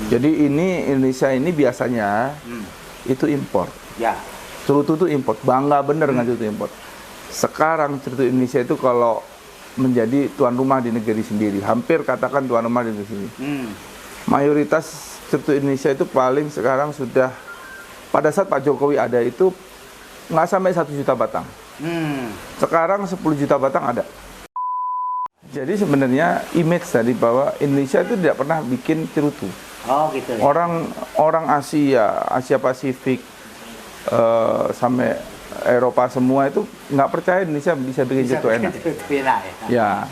Jadi ini Indonesia ini biasanya itu impor. Ya. Cerutu itu impor. Bangga bener dengan cerutu impor. Sekarang cerutu Indonesia itu kalau menjadi tuan rumah di negeri sendiri, hampir katakan tuan rumah di negeri sendiri. Mayoritas cerutu Indonesia itu paling sekarang sudah, pada saat Pak Jokowi ada itu nggak sampai 1 juta batang. Sekarang 10 juta batang ada. Jadi sebenarnya image tadi bahwa Indonesia itu tidak pernah bikin cerutu. Oh gitu ya. Orang Asia Pasifik sampai Eropa semua itu nggak percaya Indonesia bisa bikin cerutu enak. Ya.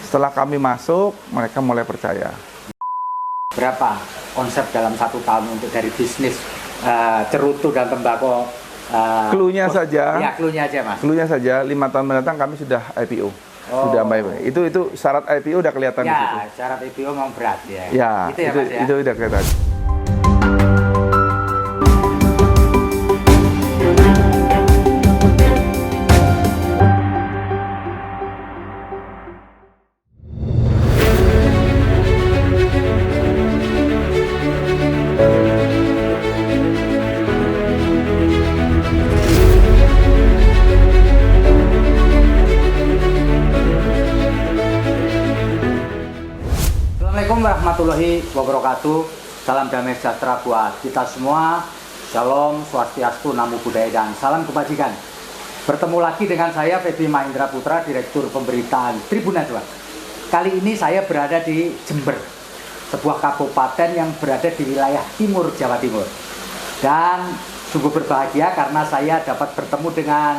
Setelah kami masuk, mereka mulai percaya. Berapa konsep dalam 1 tahun untuk dari bisnis cerutu dan tembakau? Cluenya saja. Ya, cluenya aja Mas. Cluenya saja 5 tahun mendatang kami sudah IPO. Sudah baik. Itu syarat IPO udah kelihatan di situ. Ya, syarat IPO memang berat ya. Ya, itu ya Mas ya. Itu udah kelihatan. Assalamualaikum warahmatullahi wabarakatuh. Salam damai sejahtera buat kita semua. Shalom, swastiastu, namo buddhaya, dan salam kebajikan. Bertemu lagi dengan saya Feby Mahendra Putra, Direktur Pemberitaan Tribun Najwa. Kali ini saya berada di Jember, sebuah kabupaten yang berada di wilayah timur Jawa Timur. Dan sungguh berbahagia karena saya dapat bertemu dengan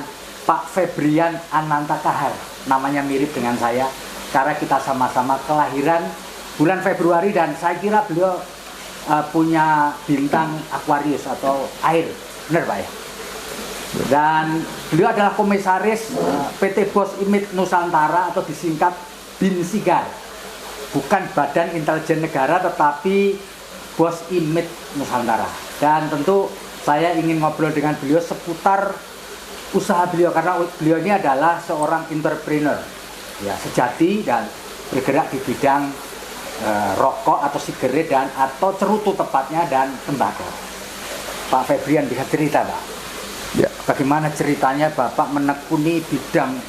Pak Febrian Ananta Kahar. Namanya mirip dengan saya karena kita sama-sama kelahiran bulan Februari, dan saya kira beliau punya bintang Aquarius atau air, benar Pak ya? Dan beliau adalah komisaris PT Bos Imit Nusantara atau disingkat BINSIGAR. Bukan Badan Intelijen Negara tetapi Bos Imit Nusantara. Dan tentu saya ingin ngobrol dengan beliau seputar usaha beliau karena beliau ini adalah seorang entrepreneur ya, sejati dan bergerak di bidang rokok atau sigaret dan atau cerutu tepatnya dan tembakau. Pak Febrian bisa cerita Pak? Ya. Bagaimana ceritanya Bapak menekuni bidang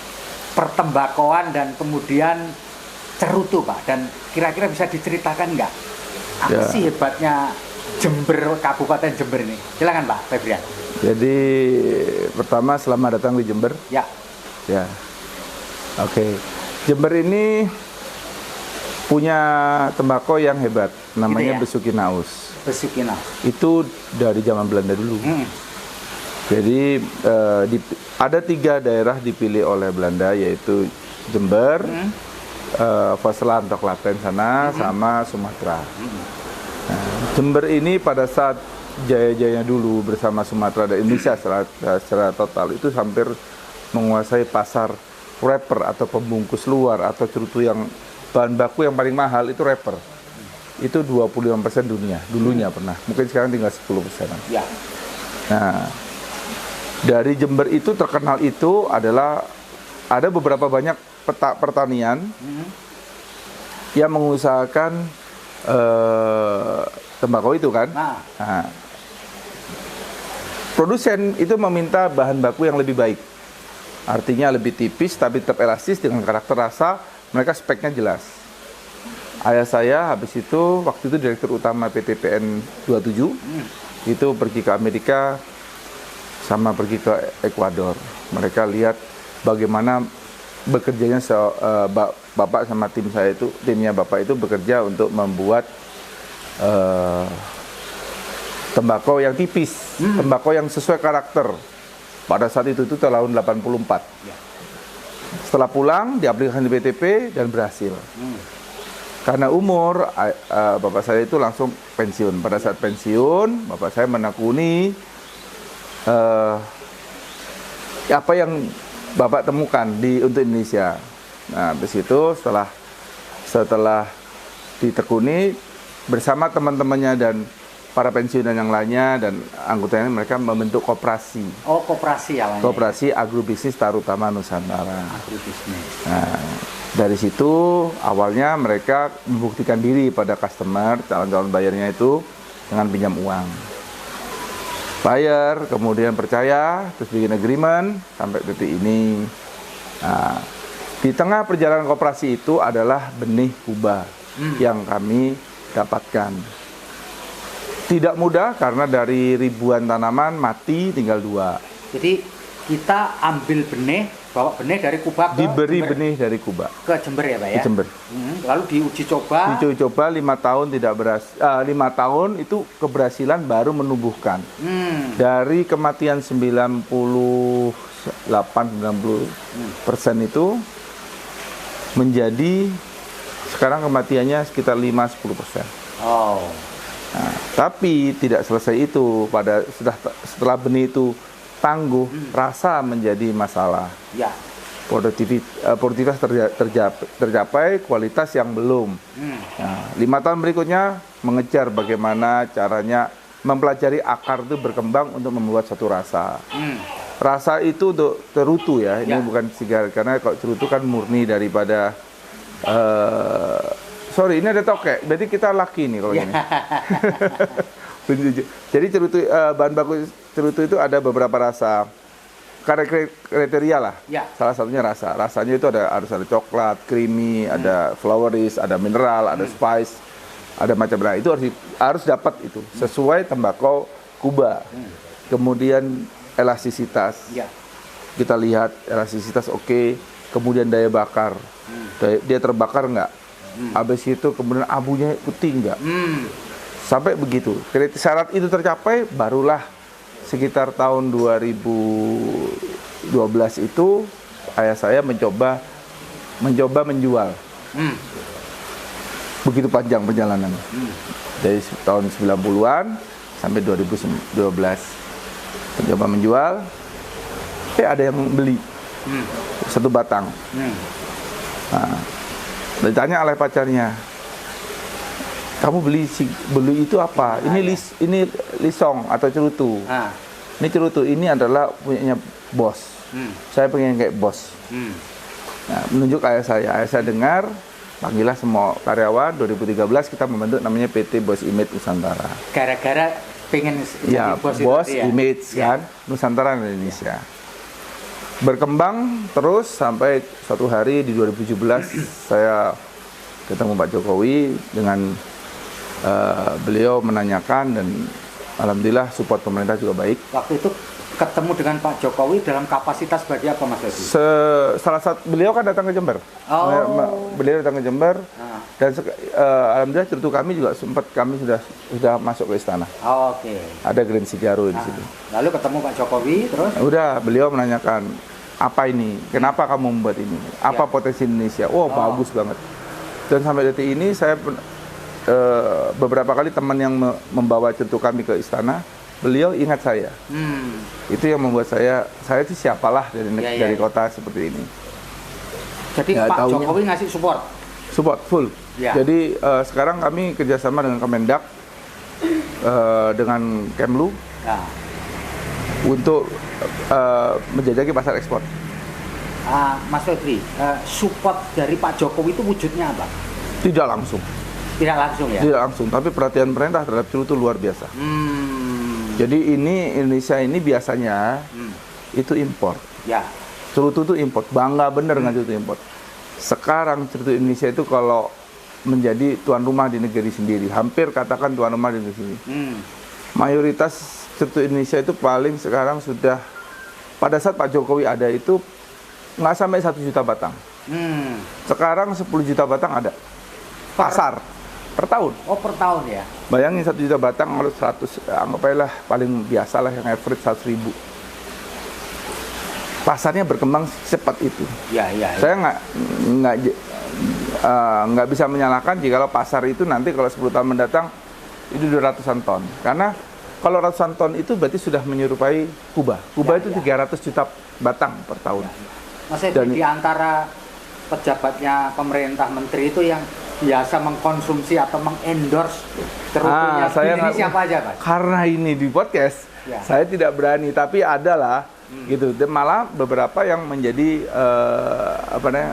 pertembakauan dan kemudian cerutu Pak? Dan kira-kira bisa diceritakan nggak? Apa sih hebatnya Jember, Kabupaten Jember ini? Silakan Pak Febrian. Jadi pertama selamat datang di Jember. Ya. Ya. Oke. Jember ini punya tembakau yang hebat, namanya gitu ya? Besukinaus. Besukinaus. Itu dari zaman Belanda dulu. Jadi ada 3 daerah dipilih oleh Belanda, yaitu Jember, Vaselan atau Klaten sana, sama Sumatera. Nah, Jember ini pada saat jaya-jayanya dulu bersama Sumatera dan Indonesia secara total itu hampir menguasai pasar wrapper atau pembungkus luar atau cerutu yang bahan baku yang paling mahal itu wrapper. Itu 25% dunia, dulunya pernah. Mungkin sekarang tinggal 10%. Ya. Nah, dari Jember itu terkenal itu adalah ada beberapa banyak pertanian yang mengusahakan tembakau itu kan. Nah, produsen itu meminta bahan baku yang lebih baik. Artinya lebih tipis tapi tetap elastis dengan karakter rasa. Mereka speknya jelas. Ayah saya habis itu, waktu itu Direktur Utama PT PN 27, itu pergi ke Amerika, sama pergi ke Ekuador. Mereka lihat bagaimana bekerjanya Bapak sama tim saya itu, timnya Bapak itu bekerja untuk membuat tembakau yang tipis, tembakau yang sesuai karakter. Pada saat itu tahun 84. Setelah pulang, diaplikasikan di BTP dan berhasil. Karena umur, bapak saya itu langsung pensiun. Pada saat pensiun, bapak saya menekuni apa yang bapak temukan untuk Indonesia. Nah, habis itu setelah ditekuni bersama teman-temannya dan para pensiunan yang lainnya dan anggotanya, mereka membentuk koperasi. Oh, koperasi awalnya. Koperasi Agrobisnis Tarutama Nusantara. Agrobisnis. Nah, Dari situ awalnya mereka membuktikan diri pada customer, calon-calon bayarnya itu dengan pinjam uang. Bayar, kemudian percaya, terus bikin agreement sampai detik ini. Nah, di tengah perjalanan koperasi itu adalah benih Kuba yang kami dapatkan. Tidak mudah karena dari ribuan tanaman mati tinggal 2. Jadi kita ambil benih, bawa benih dari Kuba ke Diberi Jember. benih dari Kuba Ke Jember ya Pak ya? di Jember. Lalu diuji coba. Diuji coba 5 tahun tidak berhasil. 5 tahun itu keberhasilan baru menumbuhkan. Dari kematian 98-90% itu menjadi sekarang kematiannya sekitar 5-10%. Oh. Nah, tapi tidak selesai itu. Setelah benih itu tangguh, rasa menjadi masalah. Ya. Produktivitas tercapai, kualitas yang belum. Nah, 5 tahun berikutnya mengejar bagaimana caranya mempelajari akar itu berkembang untuk membuat satu rasa. Rasa itu untuk cerutu ya, ini bukan sigar, karena kalau cerutu kan murni daripada sorry, ini ada tokek, berarti kita laki nih kalau ini. Jadi cerutu, bahan baku cerutu itu ada beberapa rasa, kriteria lah. Salah satunya rasa. Rasanya itu harus ada coklat, creamy, ada floweris, ada mineral, ada spice, ada macam lain. Itu harus dapat itu sesuai tembakau Kuba. Kemudian elastisitas. Kita lihat elastisitas oke. Kemudian daya bakar. Dia terbakar nggak? Habis itu kemudian abunya putih nggak? Sampai begitu. Syarat itu tercapai, barulah sekitar tahun 2012 itu ayah saya mencoba menjual. Begitu panjang perjalanan. Dari tahun 90-an sampai 2012. Mencoba menjual. Ada yang beli. 1 batang. Nah, ditanya oleh pacarnya, kamu beli itu apa? Ini lisong atau cerutu. Ini cerutu, ini adalah punyanya bos. Saya pengen kayak bos. Nah, menunjuk ayah saya dengar, panggillah semua karyawan. 2013 kita membentuk namanya PT Bos Image Nusantara. Gara-gara pengen jadi bos Image kan, Nusantara Indonesia. Berkembang terus sampai suatu hari di 2017 saya ketemu Pak Jokowi dengan beliau menanyakan, dan alhamdulillah support pemerintah juga baik. Waktu itu ketemu dengan Pak Jokowi dalam kapasitas sebagai apa Mas Edi? Salah satu, beliau kan datang ke Jember. Beliau datang ke Jember dan alhamdulillah cerutu kami juga kami sudah masuk ke istana. Oke. Ada Green Sigaro di situ. Lalu ketemu Pak Jokowi terus? Udah, beliau menanyakan, apa ini? Kenapa kamu membuat ini? Apa potensi Indonesia? Bagus banget. Dan sampai detik ini saya beberapa kali teman yang membawa cerutu kami ke istana, beliau ingat saya. Itu yang membuat saya itu siapalah dari kota seperti ini. Jadi Pak Jokowi ngasih support full. Jadi sekarang kami kerjasama dengan Kemendak, dengan Kemlu, untuk menjajaki pasar ekspor. Mas Febri, support dari Pak Jokowi itu wujudnya apa? Tidak langsung. Tidak langsung ya? Tidak langsung, tapi perhatian pemerintah terhadap cerutu luar biasa. Jadi Indonesia ini biasanya itu impor. Cerutu itu impor, bangga bener dengan cerutu impor. Sekarang cerutu Indonesia itu kalau menjadi tuan rumah di negeri sendiri, hampir katakan tuan rumah di negeri sendiri. Mayoritas cerutu Indonesia itu paling sekarang sudah, pada saat Pak Jokowi ada itu nggak sampai 1 juta batang. Sekarang 10 juta batang ada. Pasar per tahun. Per tahun ya? Bayangin 1 juta batang kalau 100, anggap aja lah paling biasa lah yang average 100.000. Pasarnya berkembang secepat itu. Saya nggak bisa menyalahkan jika pasar itu nanti kalau 10 tahun mendatang itu 200-an ton. Karena kalau ratusan ton itu berarti sudah menyerupai Kuba. Kuba itu 300 juta batang per tahun. Mas Edi, di antara pejabatnya pemerintah menteri itu yang biasa mengkonsumsi atau mengendorse cerutunya ini siapa aja Pak? Karena ini di podcast, saya tidak berani, tapi adalah gitu. Dan malah beberapa yang menjadi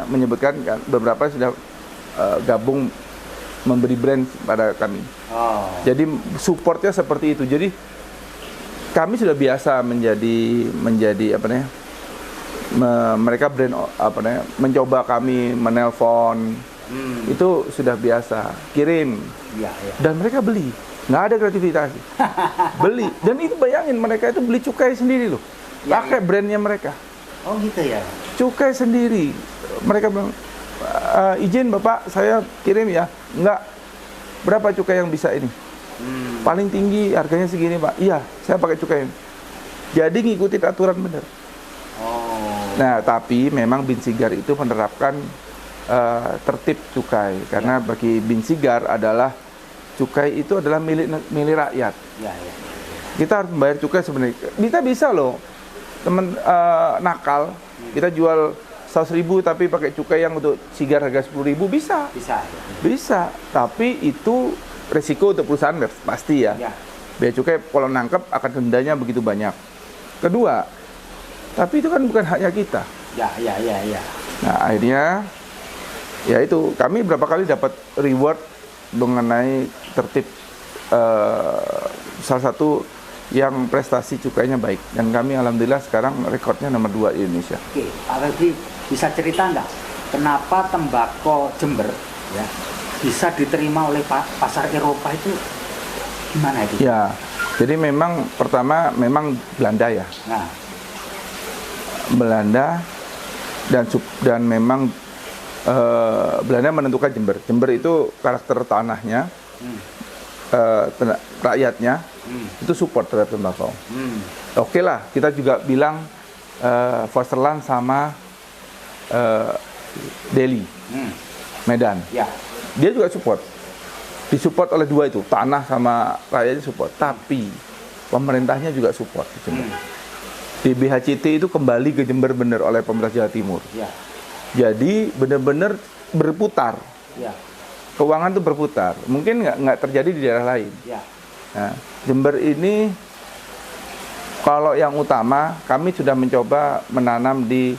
menyebutkan kan, beberapa sudah gabung memberi brand pada kami. Jadi supportnya seperti itu. Jadi kami sudah biasa menjadi mereka brand mencoba kami menelpon. Itu sudah biasa, kirim. Dan mereka beli. Nggak ada gratifikasi. Beli. Dan itu bayangin, mereka itu beli cukai sendiri loh. Pakai brandnya mereka. Oh gitu ya? Cukai sendiri. Mereka bilang, izin Bapak, saya kirim ya. Enggak. Berapa cukai yang bisa ini? Paling tinggi harganya segini Pak. Iya, saya pakai cukai. Jadi ngikutin aturan bener. Nah, tapi memang Bin Sigar itu menerapkan tertib cukai. Karena bagi Bin Sigar adalah cukai itu adalah milik rakyat. Kita harus membayar cukai sebenarnya. Kita bisa loh, teman nakal, kita jual 100.000 tapi pakai cukai yang untuk sigar harga 10.000 bisa. Bisa. Tapi itu resiko untuk perusahaan pasti ya. Biaya cukai kalau nangkep akan dendanya begitu banyak. Kedua, tapi itu kan bukan haknya kita. Nah, akhirnya ya itu, kami berapa kali dapat reward mengenai tertib salah satu yang prestasi cukainya baik, dan kami alhamdulillah sekarang rekornya nomor 2 di Indonesia. Oke, Pak Febri bisa cerita enggak kenapa tembakau Jember ya bisa diterima oleh pasar Eropa itu, gimana itu? Ya, jadi memang pertama memang Belanda ya. Belanda dan memang Belanda menentukan Jember. Jember itu karakter tanahnya, rakyatnya itu support terhadap tembakau. Oke lah, kita juga bilang Fasterland sama Delhi, Medan. Dia juga support. Disupport oleh dua itu, tanah sama rakyatnya support. Tapi pemerintahnya juga support di Jember. DBHCT itu kembali ke Jember bener oleh pemerintah Jawa Timur. Jadi benar-benar berputar. Keuangan itu berputar. Mungkin nggak terjadi di daerah lain. Nah, Jember ini kalau yang utama kami sudah mencoba menanam di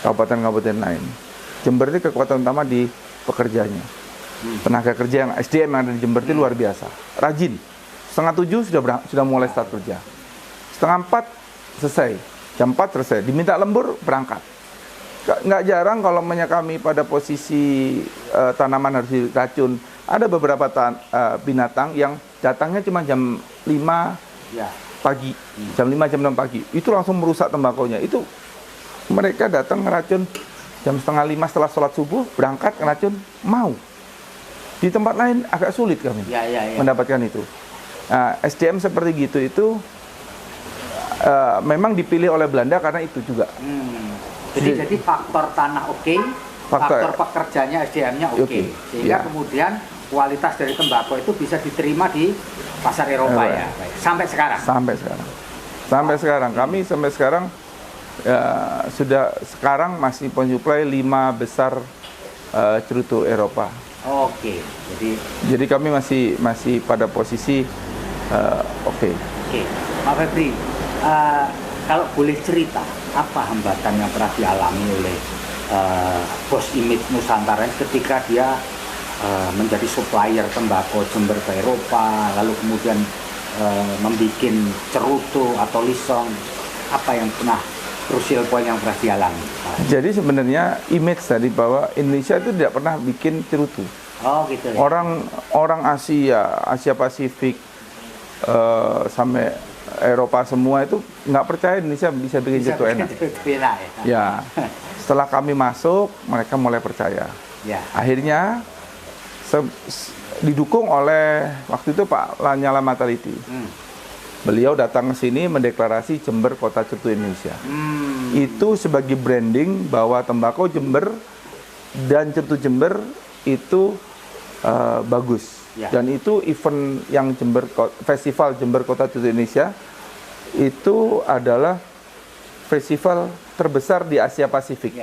kabupaten-kabupaten lain. Jember ini kekuatan utama di pekerjanya. Tenaga kerja yang SDM yang ada di Jember itu luar biasa. Rajin. 6:30 sudah mulai start kerja. 3:30 selesai. Jam 4 selesai. Diminta lembur berangkat. Nggak jarang kalau kami pada posisi tanaman harus diracun, ada beberapa binatang yang datangnya cuma jam 5 pagi, jam 5, jam 6 pagi, itu langsung merusak tembakaunya. Itu mereka datang ngeracun jam 4:30 setelah sholat subuh, berangkat ngeracun, mau. Di tempat lain agak sulit kami mendapatkan itu. Nah, SDM seperti gitu itu memang dipilih oleh Belanda karena itu juga. Jadi faktor tanah oke, faktor pekerjanya SDM-nya oke. Sehingga kemudian kualitas dari tembakau itu bisa diterima di pasar Eropa ya. Sampai sekarang. Sampai sekarang kami sampai sekarang sudah sekarang masih pensuplai 5 besar cerutu Eropa. Jadi kami masih pada posisi oke. Pak Febri, kalau boleh cerita, apa hambatan yang pernah dialami oleh Bos Image Nusantara ketika dia menjadi supplier tembakau Jember ke Eropa, lalu kemudian membuat cerutu atau lisong, apa yang pernah crucial point yang pernah dialami? Jadi sebenarnya image tadi bahwa Indonesia itu tidak pernah bikin cerutu. Gitu ya? Orang Asia Pasifik sampai Eropa semua itu nggak percaya Indonesia bisa bikin cerutu enak. Ya, setelah kami masuk, mereka mulai percaya. Akhirnya didukung oleh waktu itu Pak Lanyala Mataliti. Beliau datang ke sini mendeklarasi Jember Kota Cerutu Indonesia. Itu sebagai branding bahwa tembakau Jember dan cerutu Jember itu bagus. Dan itu event yang Festival Jember Kota Cerutu Indonesia itu adalah festival terbesar di Asia Pasifik.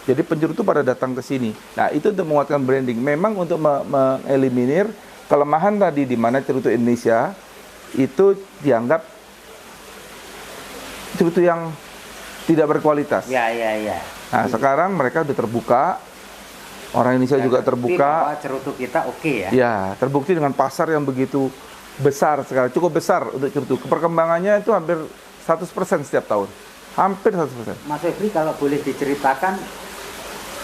Jadi pencerutu pada datang ke sini. Nah, itu untuk menguatkan branding. Memang untuk mengeliminir kelemahan tadi di mana cerutu Indonesia itu dianggap cerutu yang tidak berkualitas. Ya. Nah, sekarang mereka udah terbuka. Orang Indonesia juga terbuka. Cerutu kita oke ya. Ya, terbukti dengan pasar yang begitu besar sekarang, cukup besar untuk cerutu. Perkembangannya itu hampir 100% setiap tahun. Hampir 100%. Mas Febri, kalau boleh diceritakan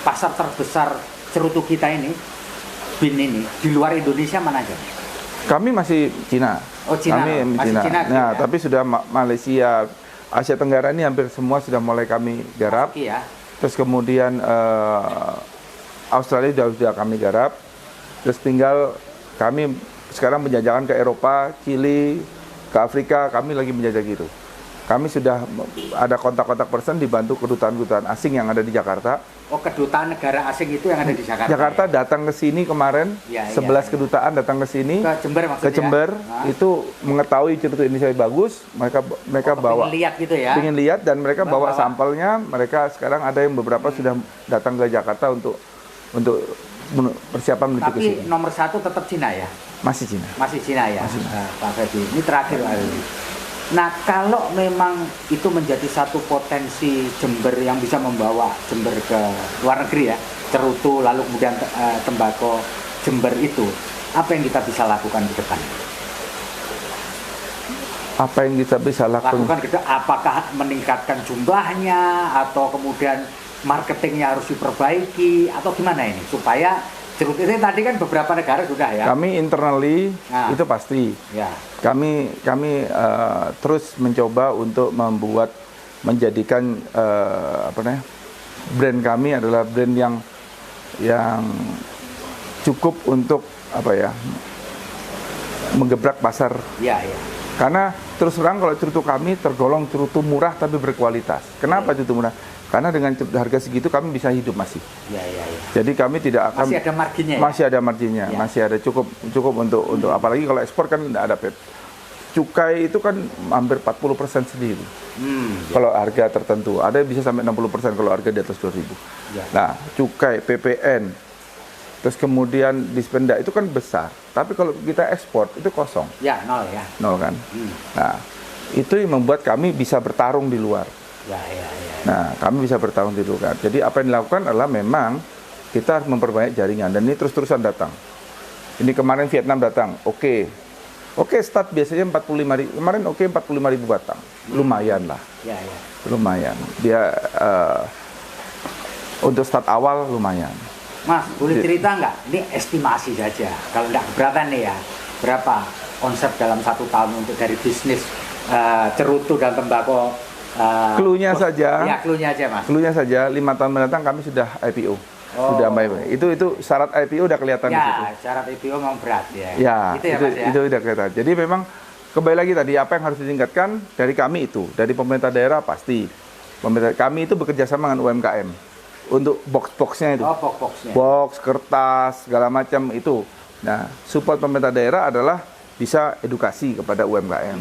pasar terbesar cerutu kita ini, bin ini, di luar Indonesia mana aja? Kami masih Cina. Oh, Cina. Kami Masih Cina. Nah, ya? tapi sudah Malaysia, Asia Tenggara ini hampir semua sudah mulai kami garap. Iya. Terus kemudian Australia sudah kami garap. Terus tinggal kami sekarang menjajakan ke Eropa, Chili, ke Afrika, kami lagi menjajah gitu. Kami sudah ada kontak-kontak person dibantu kedutaan-kedutaan asing yang ada di Jakarta. Oh, kedutaan negara asing itu yang ada di Jakarta. Jakarta ya? Datang ke sini kemarin, 11 kedutaan datang ke sini. Ke Jember maksudnya. Ke Jember, itu mengetahui cerutu Indonesia bagus, mereka bawa. Pengen lihat gitu ya. Pengen lihat dan mereka bawa sampelnya. Mereka sekarang ada yang beberapa sudah datang ke Jakarta untuk persiapan menuju ke sini. Tapi nomor satu tetap Cina ya? Masih Cina. Masih Cina ya? Masih. Nah, Pak Febri, ini terakhir Pak Febri. Nah, kalau memang itu menjadi satu potensi Jember yang bisa membawa Jember ke luar negeri ya, cerutu lalu kemudian tembakau Jember itu, apa yang kita bisa lakukan ke depan? Apa yang kita bisa lakukan ke depan? Apakah meningkatkan jumlahnya atau kemudian marketingnya harus diperbaiki atau gimana ini supaya cerutu ini tadi kan beberapa negara sudah ya. Kami internally itu pasti. Ya. Kami terus mencoba untuk menjadikan brand kami adalah brand yang cukup untuk menggebrak pasar. Ya. Karena terus terang kalau cerutu kami tergolong cerutu murah tapi berkualitas. Kenapa cerutu murah? Karena dengan harga segitu kami bisa hidup masih. Ya. Jadi kami tidak akan masih ada marginnya. Masih ada marginnya, ya? Masih ada cukup untuk apalagi kalau ekspor kan tidak ada cukai itu kan hampir 40% sendiri. Kalau harga tertentu, ada yang bisa sampai 60% kalau harga di atas 2.000. Ya. Nah, cukai, PPN, terus kemudian dispenda itu kan besar. Tapi kalau kita ekspor itu kosong. Ya, nol ya. Nol kan. Nah, itu yang membuat kami bisa bertarung di luar. Ya. Nah, kami bisa bertarung di luar. Jadi apa yang dilakukan adalah memang kita harus memperbanyak jaringan dan ini terus-terusan datang. Ini kemarin Vietnam datang, Oke, start biasanya 45.000. Kemarin 45.000 batang. Lumayan lah. Ya. Lumayan. Dia untuk start awal lumayan. Mas, boleh cerita nggak? Ini estimasi saja. Kalau nggak keberatan nih ya, berapa konsep dalam 1 tahun untuk dari bisnis cerutu dan tembakau? Cluenya saja. Ya, cluenya aja Mas. Cluenya saja 5 tahun mendatang kami sudah IPO. Sudah itu syarat IPO udah kelihatan di situ. Ya, syarat IPO memang berat ya. Ya, Mas, itu udah kelihatan. Jadi memang kembali lagi tadi apa yang harus ditingkatkan dari kami itu, dari pemerintah daerah pasti. Pemerintah kami itu bekerja sama dengan UMKM untuk box-boxnya itu. Box-boxnya. Box, kertas, segala macam itu. Nah, support pemerintah daerah adalah bisa edukasi kepada UMKM.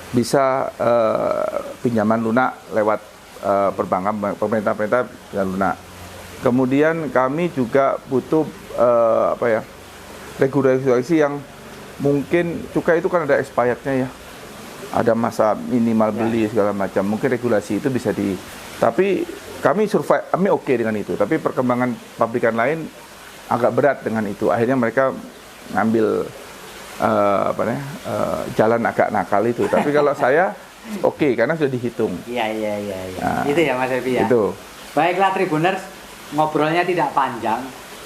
Bisa pinjaman lunak lewat perbankan pemerintah dan lunak. Kemudian kami juga butuh regulasi yang mungkin cukai itu kan ada expirednya ya, ada masa minimal beli segala macam. Mungkin regulasi itu bisa tapi kami survive, kami oke dengan itu. Tapi perkembangan pabrikan lain agak berat dengan itu. Akhirnya mereka ngambil jalan agak nakal itu. Tapi kalau saya oke, karena sudah dihitung. Iya. Nah, itu ya Mas Evi ya. Itu. Baiklah Tribuners, ngobrolnya tidak panjang,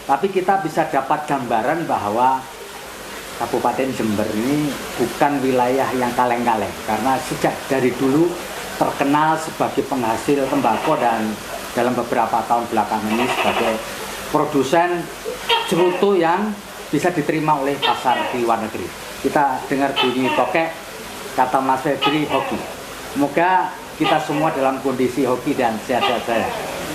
tapi kita bisa dapat gambaran bahwa Kabupaten Jember ini bukan wilayah yang kaleng-kaleng, karena sejak dari dulu terkenal sebagai penghasil tembakau dan dalam beberapa tahun belakangan ini sebagai produsen cerutu yang bisa diterima oleh pasar di luar negeri. Kita dengar bunyi tokek, kata Mas Febri, hoki. Semoga kita semua dalam kondisi hoki dan sehat-sehat saja.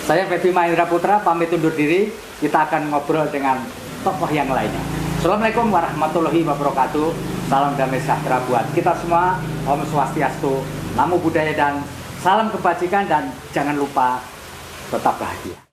Saya Febri Mahendra Putra, pamit undur diri. Kita akan ngobrol dengan tokoh yang lainnya. Assalamualaikum warahmatullahi wabarakatuh. Salam damai sejahtera buat kita semua. Om Swastiastu, Namo Buddhaya, dan salam kebajikan, dan jangan lupa tetap bahagia.